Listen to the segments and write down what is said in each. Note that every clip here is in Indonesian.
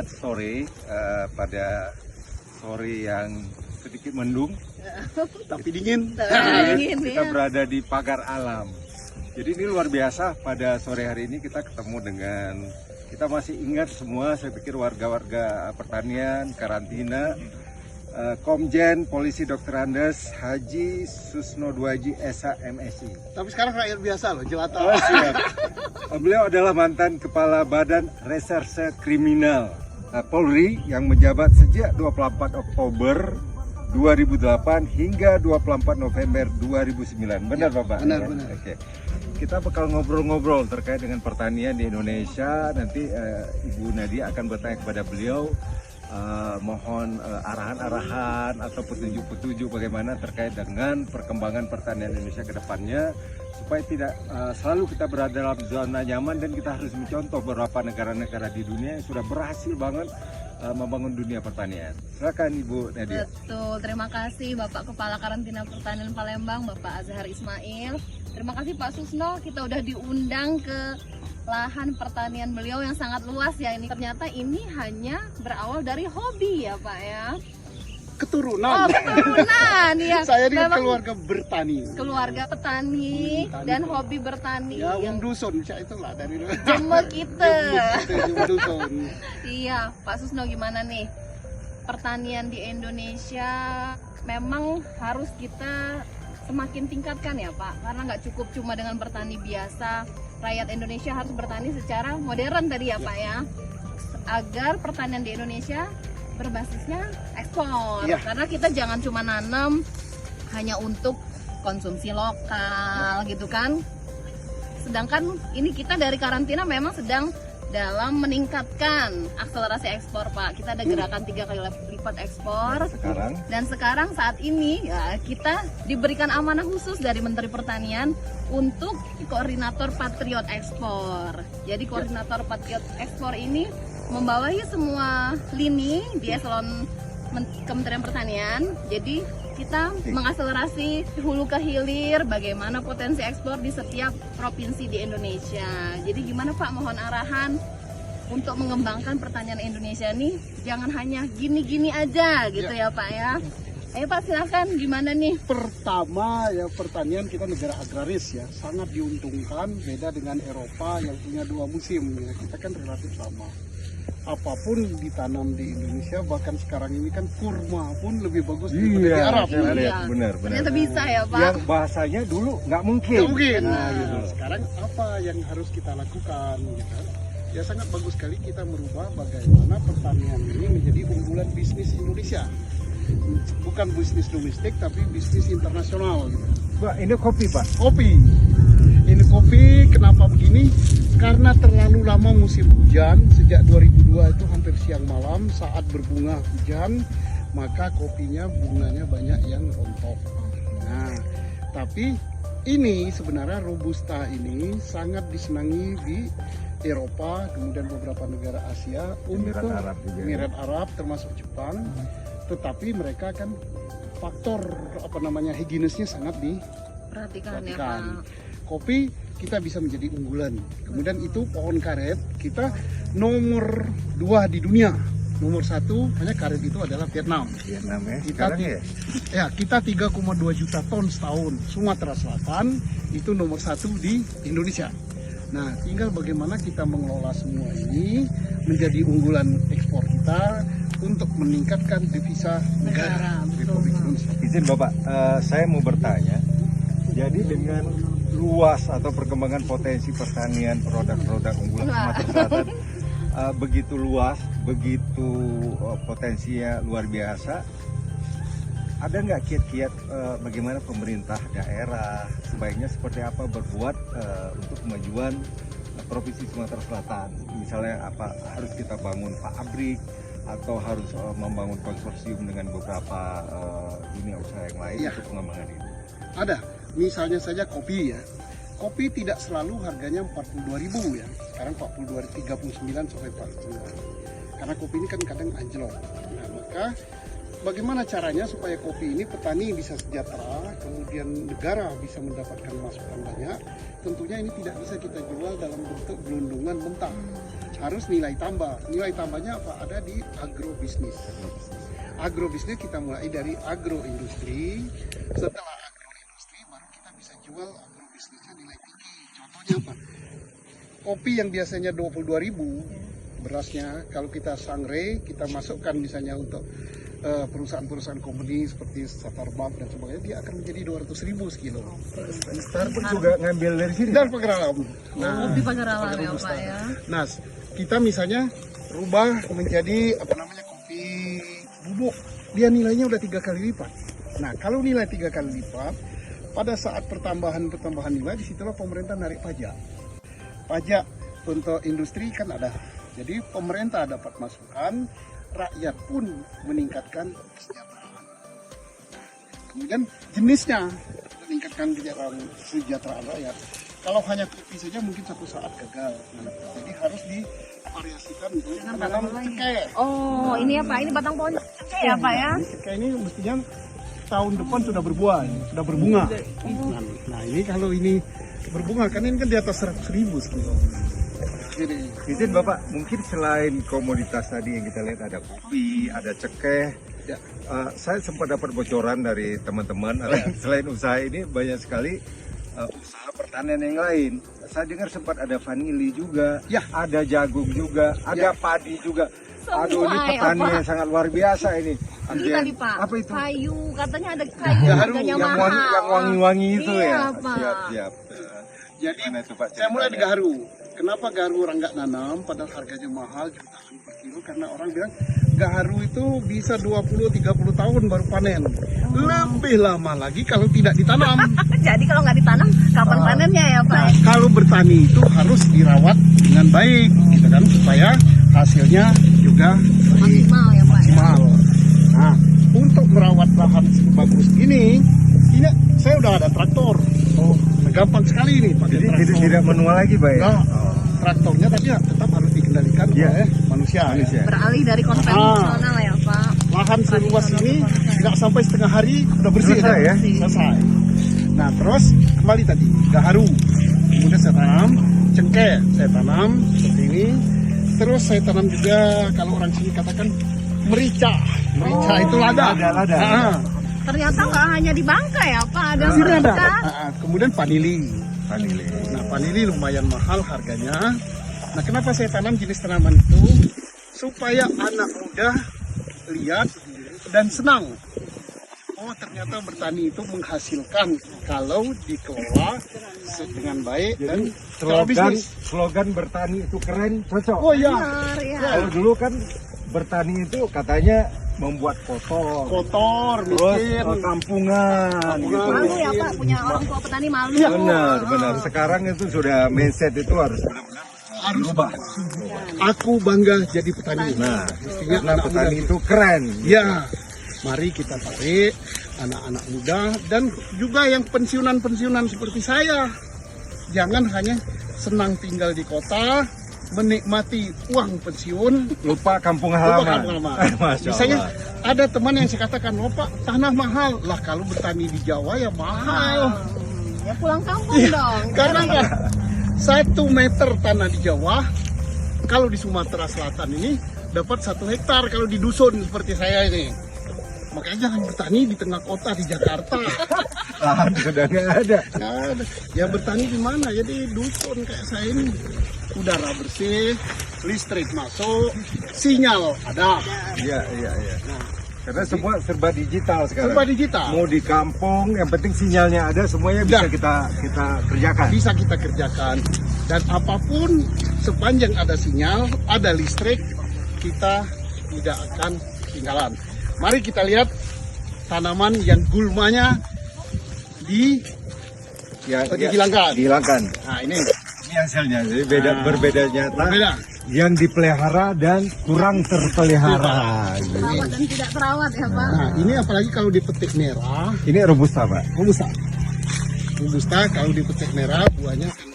Selamat sore pada sore yang sedikit mendung, Tapi dingin. kita berada di pagar alam. Jadi ini luar biasa, pada sore hari ini kita ketemu dengan, kita masih ingat semua, saya pikir warga-warga pertanian, karantina, Komjen Polisi Dr. Andes Haji Susno Duaji Esa MSI. Tapi sekarang rakyat biasa loh, jelata. Siap. Beliau adalah mantan Kepala Badan Reserse Kriminal Polri yang menjabat sejak 24 Oktober 2008 hingga 24 November 2009. Benar Bapak? Benar. Oke. Kita bakal ngobrol-ngobrol terkait dengan pertanian di Indonesia. Nanti Ibu Nadia akan bertanya kepada beliau. Mohon arahan-arahan atau petunjuk-petunjuk bagaimana terkait dengan perkembangan pertanian Indonesia ke depannya, supaya tidak selalu kita berada dalam zona nyaman, dan kita harus mencontoh beberapa negara-negara di dunia yang sudah berhasil banget membangun dunia pertanian. Silakan Ibu Nadia. Betul, terima kasih Bapak Kepala Karantina Pertanian Palembang, Bapak Azhar Ismail. Terima kasih Pak Susno, kita udah diundang ke lahan pertanian beliau yang sangat luas ya. Ini ternyata ini hanya berawal dari hobi ya Pak ya. Keturunan. Keturunan ya. Saya di Memang keluarga bertani. keluarga petani dan hobi bertani. Ya, dusun, itulah dari Jeme kita. dusun. Iya, Pak Susno gimana nih? Pertanian di Indonesia memang harus kita semakin tingkatkan ya Pak, karena nggak cukup cuma dengan bertani biasa. Rakyat Indonesia harus bertani secara modern tadi ya Pak ya, agar pertanian di Indonesia berbasisnya ekspor. Ya. Karena kita jangan cuma nanam hanya untuk konsumsi lokal gitu kan. Sedangkan ini kita dari karantina memang sedang dalam meningkatkan akselerasi ekspor Pak. Kita ada gerakan 3 kali lipat ekspor. Dan sekarang saat ini ya, kita diberikan amanah khusus dari Menteri Pertanian untuk koordinator Patriot Ekspor. Jadi koordinator Patriot Ekspor ini membawahi semua lini di eselon Kementerian Pertanian. Jadi kita mengakselerasi hulu ke hilir bagaimana potensi ekspor di setiap provinsi di Indonesia. Jadi gimana Pak, mohon arahan untuk mengembangkan pertanian Indonesia nih, jangan hanya gini-gini aja gitu ya Pak ya. Ayo Pak, silakan, gimana nih? Pertama ya, pertanian kita negara agraris ya, sangat diuntungkan, beda dengan Eropa yang punya 2 musim ya. Kita kan relatif sama. Apapun ditanam di Indonesia, bahkan sekarang ini kan kurma pun lebih bagus daripada di Arab. Iya. Benar. Ternyata bisa ya Pak. Yang bahasanya dulu nggak mungkin. Nggak mungkin. Nah, gitu. Sekarang apa yang harus kita lakukan? Gitu. Ya sangat bagus sekali kita merubah bagaimana pertanian ini menjadi unggulan bisnis Indonesia. Bukan bisnis domestik tapi bisnis internasional. Gitu. Pak, ini kopi Pak. Kopi. Ini kopi kenapa begini? Karena terlalu lama musim hujan, sejak 2002 itu hampir siang malam saat berbunga hujan, maka kopinya bunganya banyak yang rontok. Nah, tapi ini sebenarnya Robusta ini sangat disenangi di Eropa, kemudian beberapa negara Asia, untuk Emirat Arab termasuk Jepang. Tetapi mereka kan faktor higienisnya sangat Perhatikan ya diperhatikan. Pak. Kopi kita bisa menjadi unggulan. Kemudian itu pohon karet kita nomor 2 di dunia. Nomor 1 hanya karet itu adalah Vietnam. Vietnam ya. Kita 3,2 juta ton setahun. Sumatera Selatan itu nomor 1 di Indonesia. Nah, tinggal bagaimana kita mengelola semua ini menjadi unggulan ekspor kita untuk meningkatkan devisa negara Republik Indonesia. Izin Bapak, saya mau bertanya. Jadi dengan luas atau perkembangan potensi pertanian produk-produk unggulan Sumatera Selatan begitu luas, begitu potensinya luar biasa, ada nggak kiat-kiat bagaimana pemerintah daerah sebaiknya seperti apa berbuat untuk kemajuan Provinsi Sumatera Selatan? Misalnya apa, harus kita bangun pabrik atau harus membangun konsorsium dengan beberapa dunia usaha yang lain untuk pengembangan ini? Ada, misalnya saja kopi ya. Kopi tidak selalu harganya 42.000 ya. Sekarang 39 sampai 49. Karena kopi ini kan kadang anjlok. Nah, maka bagaimana caranya supaya kopi ini petani bisa sejahtera, kemudian negara bisa mendapatkan masukan banyak? Tentunya ini tidak bisa kita jual dalam bentuk gelondongan mentah. harus nilai tambah. Nilai tambahnya apa? Ada di agrobisnis. Agrobisnis kita mulai dari agroindustri. Setelah agroindustri baru kita bisa jual agrobisnisnya nilai tinggi. Contohnya apa? Kopi yang biasanya 22.000 berasnya, kalau kita sangrai, kita masukkan misalnya untuk perusahaan-perusahaan company seperti Starbucks dan sebagainya, dia akan menjadi 200.000 sekilo. Starbucks juga ngambil dari sini. Dan pagar alam. Kopi pagar alam ya robusta. Pak ya. Nah, kita misalnya rubah menjadi apa namanya kopi bubuk, dia nilainya udah 3 kali lipat. Nah, kalau nilai 3 kali lipat, pada saat pertambahan nilai, disitulah pemerintah narik pajak. Pajak untuk industri kan ada. Jadi pemerintah dapat masukan, rakyat pun meningkatkan kesejahteraan. Kemudian jenisnya meningkatkan kesejahteraan rakyat. Kalau hanya kopi saja mungkin satu saat gagal. Jadi harus divariasikan untuk menanam cengkeh. Oh, ini ya Pak, ini batang pohon cengkeh ya Pak ya. Cengkeh ini mestinya tahun depan sudah berbuah, sudah berbunga. Nah ini kalau ini berbunga kan ini kan di atas 100.000 sekilo. Jadi Izin Bapak, mungkin selain komoditas tadi yang kita lihat ada kopi, ada cengkeh. ya, Saya sempat dapat bocoran dari teman-teman, selain usaha ini banyak sekali usaha pertanian yang lain. Saya dengar sempat ada vanili juga, Ya. ada jagung juga, ada padi juga. Aduh, ini Semua ya, petani Pak. yang sangat luar biasa ini. Itu tadi Pak, Apa itu? kayu, katanya ada kayu Gaharu, harganya Yang mahal. wangi-wangi itu Iya, ya? Pak. Siap-siap. jadi Gimana itu, Pak, saya mulai di ceritanya? gaharu. Kenapa gaharu orang nggak nanam padahal harganya mahal jutaan per kilo? Karena orang bilang gaharu itu bisa 20-30 tahun baru panen. Lebih lama lagi kalau tidak ditanam. Jadi kalau nggak ditanam, kapan panennya ya Pak? Nah, kalau bertani itu harus dirawat dengan baik, gitu kan, supaya hasilnya juga Maksimal ya Pak ya. maksimal. Nah, untuk merawat lahan sebagus ini saya udah ada traktor. Oh, gampang sekali ini pakai Jadi traktor. tidak manual lagi, Pak ya? Nah, traktornya tapi ya tetap harus dikendalikan Iya. oleh manusia. Manusia. Beralih dari konvensional ya Pak. Lahan seluas ini nggak sampai setengah hari udah bersih. Selesai ya? Selesai. Nah, terus kembali tadi gaharu. Kemudian saya tanam cengkeh, saya tanam seperti ini. Terus saya tanam juga kalau orang sini katakan merica. Merica itu lada. Lada. Ah, Ternyata nggak hanya di Bangka ya Pak, ada di sini ada. merica. Kemudian vanili. Vanili. Nah, vanili lumayan mahal harganya. Nah, kenapa saya tanam jenis tanaman itu? Supaya anak muda lihat dan senang. Oh, ternyata bertani itu menghasilkan kalau dikelola dengan baik dan secara bisnis. Slogan bertani itu keren, cocok. Oh iya, Benar ya. Kalau dulu kan bertani itu katanya membuat kotor, kotor, terus miskin. kampungan gitu. Malu ya Pak, punya orang tua petani malu. Iya. Benar. Sekarang itu sudah mindset itu harus benar-benar Harus berubah. Aku bangga jadi petani. Nah, mestinya karena anak petani muda itu keren. Ya, mari kita tarik anak-anak muda dan juga yang pensiunan-pensiunan seperti saya. Jangan hanya senang tinggal di kota, menikmati uang pensiun, Lupa kampung lupa halaman. kampung halaman. Masya Misalnya Allah. ada teman yang saya katakan, "Oh Pak, tanah mahal." Lah kalau bertani di Jawa ya mahal. Ya pulang kampung Iya, dong. Karena kan 1 meter tanah di Jawa, kalau di Sumatera Selatan ini dapat 1 hektar kalau di dusun seperti saya ini. Makanya jangan bertani di tengah kota di Jakarta. Lahan sudah nggak ada. Nggak ada. Ya bertani di mana? Ya di dusun kayak saya ini. Udara bersih, listrik masuk, sinyal ada. Iya. Karena semua serba digital sekarang. Serba digital. Mau di kampung, yang penting sinyalnya ada, semuanya bisa Ya. kita kerjakan. Bisa kita kerjakan. Dan apapun sepanjang ada sinyal, ada listrik, kita tidak akan ketinggalan. Mari kita lihat tanaman yang gulmanya dihilangkan. Dihilangkan. Nah ini Ini hasilnya, jadi Nah, berbeda nyata. berbeda. Yang dipelihara dan kurang terpelihara. Terawat dan tidak terawat ya Pak. Nah ini apalagi kalau dipetik merah, Ini robusta, Pak. robusta. Robusta kalau dipetik merah buahnya akan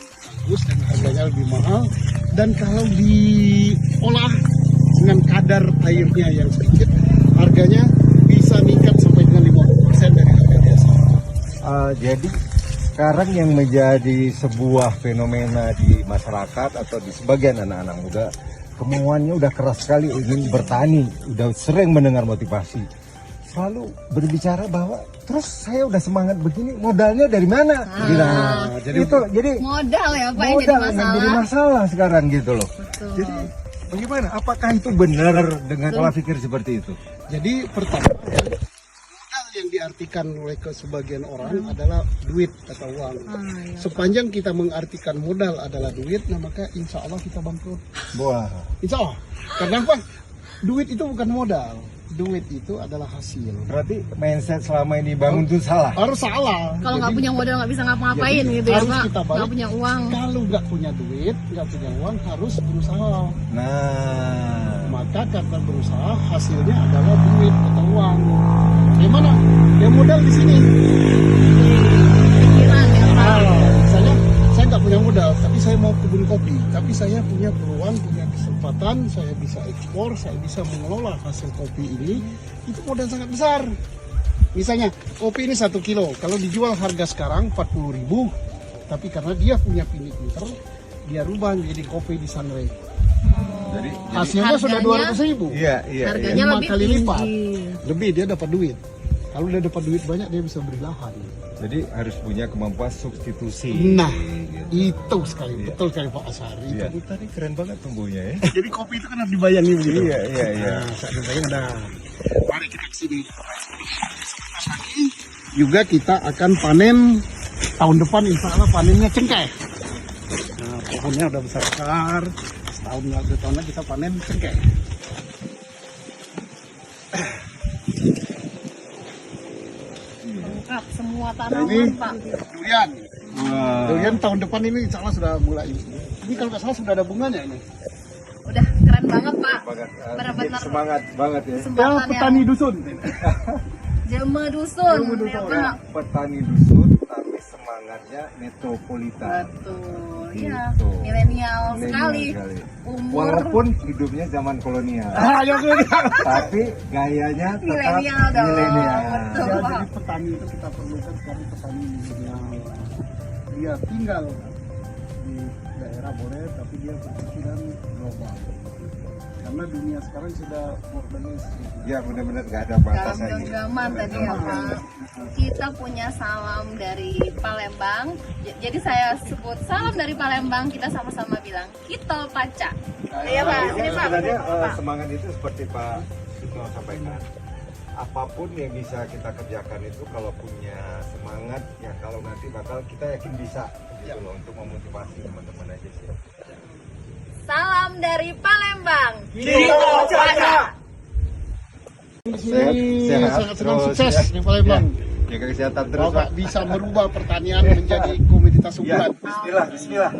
bagus dan harganya lebih mahal. Dan kalau diolah dengan kadar airnya yang sedikit, harganya bisa meningkat sampai dengan 50% dari harga biasa. Jadi sekarang yang menjadi sebuah fenomena di masyarakat atau di sebagian anak-anak muda kemauannya udah keras sekali ingin bertani, udah sering mendengar motivasi, selalu berbicara bahwa terus saya udah semangat begini, modalnya dari mana? Jadi Modal ya Pak yang jadi modal yang masalah. jadi masalah sekarang gitu loh. Betul. Jadi bagaimana? Apakah itu benar dengan pola pikir seperti itu? Jadi pertama modal yang diartikan oleh sebagian orang adalah duit atau uang. iya. Sepanjang kita mengartikan modal adalah duit, nah maka insya Allah kita bangkrut. Wah, Insya Allah. Karena apa? Duit itu bukan modal. Duit itu adalah hasil. berarti mindset selama ini bangun itu salah. Harus salah. Kalau nggak punya modal nggak bisa ngapa-ngapain Jadi gitu ya harus Pak. kita balik. Nggak punya uang. Kalau nggak punya duit, nggak punya uang, harus berusaha. Nah, Maka karena berusaha, hasilnya adalah duit atau uang. Gimana? Yang modal di sini. Pikiran ya Pak. Misalnya saya nggak punya modal, tapi saya mau kebun kopi, tapi saya punya peluang, punya kesempatan, saya bisa ekspor, saya bisa mengelola hasil kopi ini, itu modal sangat besar. Misalnya kopi ini 1 kilo, kalau dijual harga sekarang 40.000, tapi karena dia punya pinter, dia rubah menjadi kopi di Sunray. jadi Hasilnya sudah Harganya- 200.000. iya, iya. Harganya Lima lebih kali tinggi. lipat. Lebih dia dapat duit. Kalau dia dapat duit banyak, dia bisa beli lahan. Jadi harus punya kemampuan substitusi. Nah, Gitu. itu sekali, Iya. betul sekali Pak Asari. Iya. Itu tadi keren banget tumbuhnya ya. Jadi kopi itu kan harus dibayangi begitu. Iya, iya, iya. Nah, saat dibayang udah. Mari kita ke sini. Sebentar lagi juga kita akan panen tahun depan, insya Allah panennya cengkeh. Nah, pohonnya udah besar. Setahun lagi, tahun lagi kita panen cengkeh. Lengkap semua Nah, tanaman ini Pak. durian. Wah. Durian tahun depan ini insya Allah sudah mulai. Ini kalau nggak salah sudah ada bunganya ini. Udah keren banget Pak. Banget, Benar-benar semangat banget ya. kesempatan yang petani dusun. Jelma dusun. Jelma dusun, Ya, ya. Pak. Petani dusun tapi semangatnya metropolitan. Betul. Iya. Gitu. Milenial Milenial sekali. sekali. Umur Walaupun hidupnya zaman kolonial, Ya, tapi gayanya tetap milenial dong. milenial. Betul. Ya, jadi petani itu kita perlukan sekarang petani milenial. Dia tinggal di daerah boleh, tapi dia berpikiran global. Karena dunia sekarang sudah modernis. Ya benar-benar nggak ada Dalam batasannya. genggaman tadi ya Pak. Kita punya salam dari Palembang. Jadi saya sebut salam dari Palembang. Kita sama-sama bilang Kitol Paca. Iya Pak. Sini Pak. Sebenarnya Pak. semangat itu seperti Pak Sugno sampaikan. Apapun yang bisa kita kerjakan itu kalau punya semangat ya kalau nanti bakal kita yakin bisa gitu loh untuk memotivasi teman-teman aja sih. Salam dari Palembang. Kitol Paca. Sangat senang terus, sukses ya. di Palembang. Ya, jaga kesehatan terus Bapak Pak. bisa merubah pertanian menjadi komoditas Ya, unggulan. bismillah.